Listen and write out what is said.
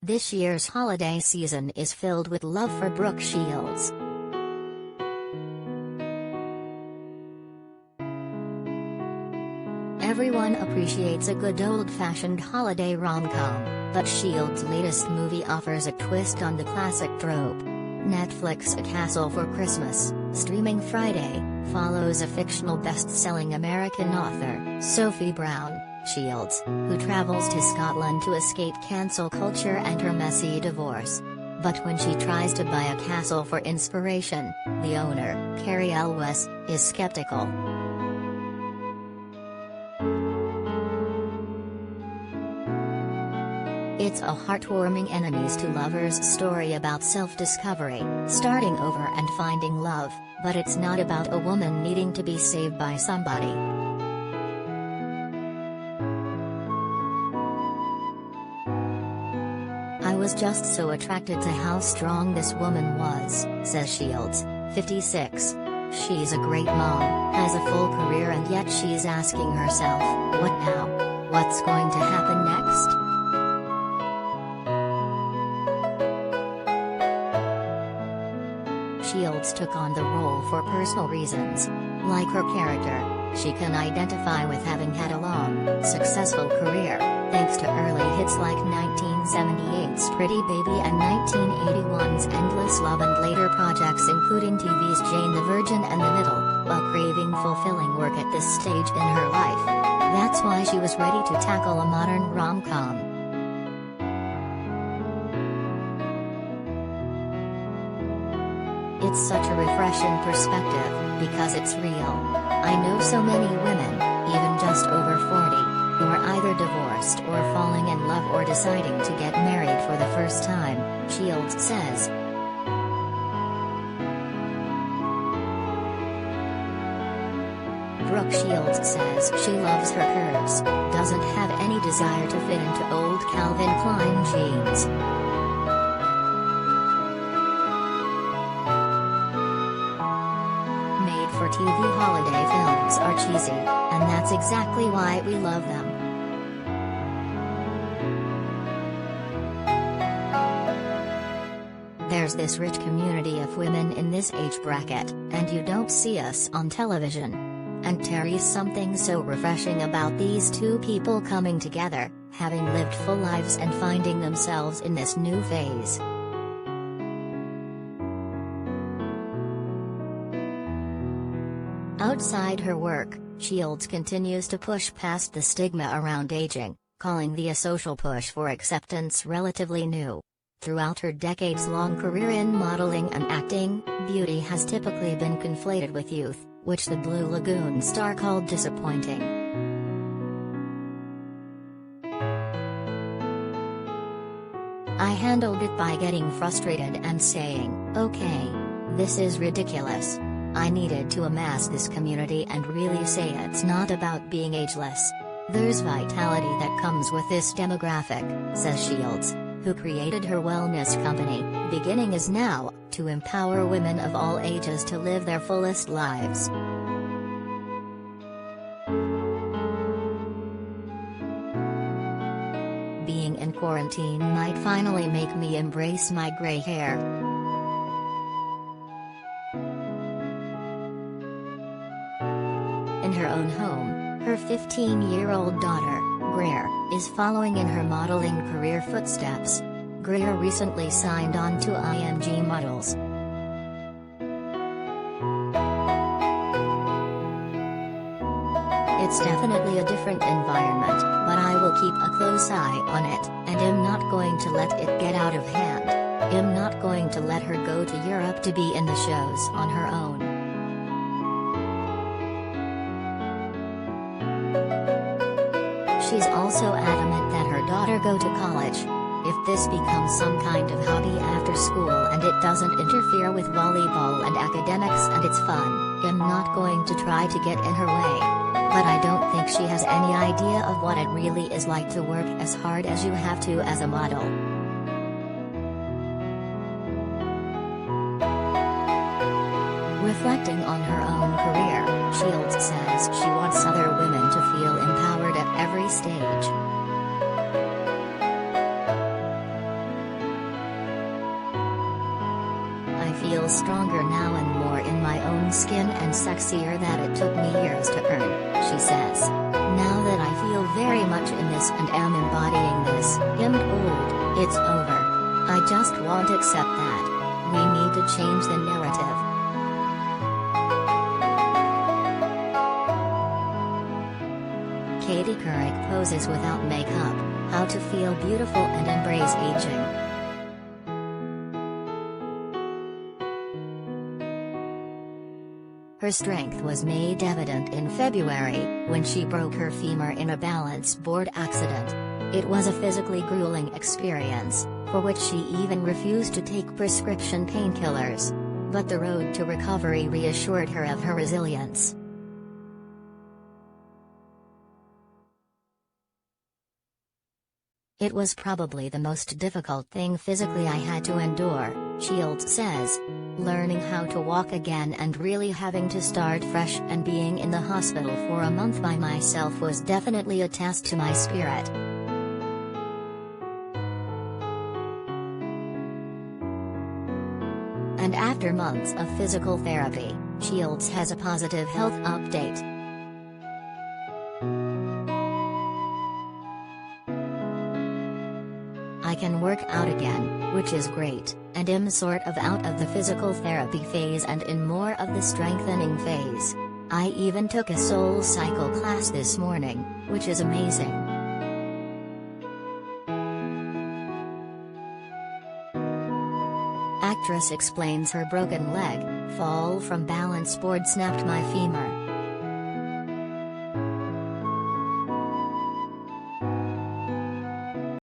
This year's holiday season is filled with love for Brooke Shields. Everyone appreciates a good old-fashioned holiday rom-com, but Shields' latest movie offers a twist on the classic trope. Netflix A Castle for Christmas, streaming Friday, follows a fictional best-selling American author, Sophie Shields, who travels to Scotland to escape cancel culture and her messy divorce. But when she tries to buy a castle for inspiration, the owner, Carrie Elwes, is skeptical. It's a heartwarming enemies to lovers story about self-discovery, starting over and finding love, but it's not about a woman needing to be saved by somebody. I was just so attracted to how strong this woman was, says Shields, 56. She's a great mom, has a full career, and yet she's asking herself, what now? What's going to happen next? Shields took on the role for personal reasons. Like her character, she can identify with having had a long, successful career, thanks to early hits like 1978's Pretty Baby and 1981's Endless Love, and later projects including TV's Jane the Virgin and The Middle, while craving fulfilling work at this stage in her life. That's why she was ready to tackle a modern rom-com. It's such a refreshing perspective, because it's real. I know so many women, even just over 40, who are either divorced or falling in love or deciding to get married for the first time, Shields says. Brooke Shields says she loves her curves, doesn't have any desire to fit into old Calvin Klein jeans. For TV holiday films are cheesy, and that's exactly why we love them. There's this rich community of women in this age bracket, and you don't see us on television. And there's something so refreshing about these two people coming together, having lived full lives and finding themselves in this new phase. Outside her work, Shields continues to push past the stigma around aging, calling the social push for acceptance relatively new. Throughout her decades-long career in modeling and acting, beauty has typically been conflated with youth, which the Blue Lagoon star called disappointing. I handled it by getting frustrated and saying, okay, this is ridiculous. I needed to amass this community and really say it's not about being ageless. There's vitality that comes with this demographic, says Shields, who created her wellness company, Beginning Is Now, to empower women of all ages to live their fullest lives. Being in quarantine might finally make me embrace my gray hair. In her own home, her 15-year-old daughter, Greer, is following in her modeling career footsteps. Greer recently signed on to IMG Models. It's definitely a different environment, but I will keep a close eye on it, and am not going to let it get out of hand. I'm not going to let her go to Europe to be in the shows on her own. She's also adamant that her daughter go to college. If this becomes some kind of hobby after school and it doesn't interfere with volleyball and academics and it's fun, I'm not going to try to get in her way. But I don't think she has any idea of what it really is like to work as hard as you have to as a model. Reflecting on her own career, Shields says she wants other women to feel empowered at every stage. feel stronger now and more in my own skin and sexier that it took me years to earn," she says. "Now that I feel very much in this and am embodying this, I'm old, it's over. I just won't accept that. We need to change the narrative." Katie Couric poses without makeup, how to feel beautiful and embrace aging. Her strength was made evident in February, when she broke her femur in a balance board accident. It was a physically grueling experience, for which she even refused to take prescription painkillers. But the road to recovery reassured her of her resilience. "It was probably the most difficult thing physically I had to endure," Shields says. "Learning how to walk again and really having to start fresh and being in the hospital for a month by myself was definitely a test to my spirit." And after months of physical therapy, Shields has a positive health update. "I can work out again, which is great, and am sort of out of the physical therapy phase and in more of the strengthening phase. I even took a soul cycle class this morning, which is amazing." Actress explains her broken leg, fall from balance board snapped my femur.